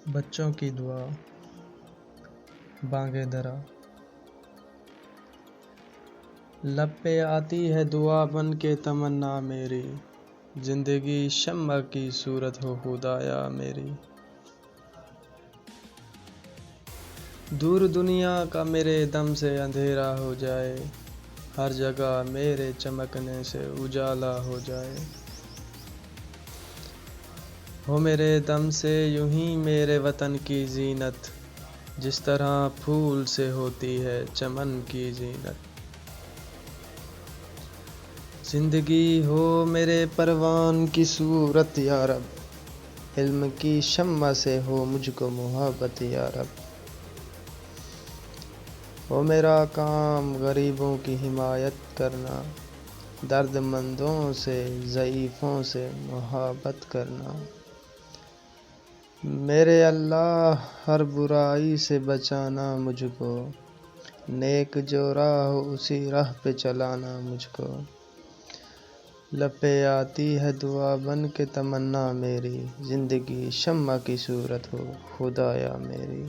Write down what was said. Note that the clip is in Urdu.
بچوں کی دعا بانگ درا، لب پہ آتی ہے دعا بن کے تمنا میری، زندگی شمع کی صورت ہو خدایا میری۔ دور دنیا کا میرے دم سے اندھیرا ہو جائے، ہر جگہ میرے چمکنے سے اجالا ہو جائے۔ ہو میرے دم سے یوں ہی میرے وطن کی زینت، جس طرح پھول سے ہوتی ہے چمن کی زینت۔ زندگی ہو میرے پروان کی صورت یا رب، علم کی شمع سے ہو مجھ کو محبت یا رب۔ ہو میرا کام غریبوں کی حمایت کرنا، درد مندوں سے ضعیفوں سے محبت کرنا۔ میرے اللہ ہر برائی سے بچانا مجھ کو، نیک جو راہ ہو اسی راہ پہ چلانا مجھ کو۔ لب پہ آتی ہے دعا بن کے تمنا میری، زندگی شمع کی صورت ہو خدایا میری۔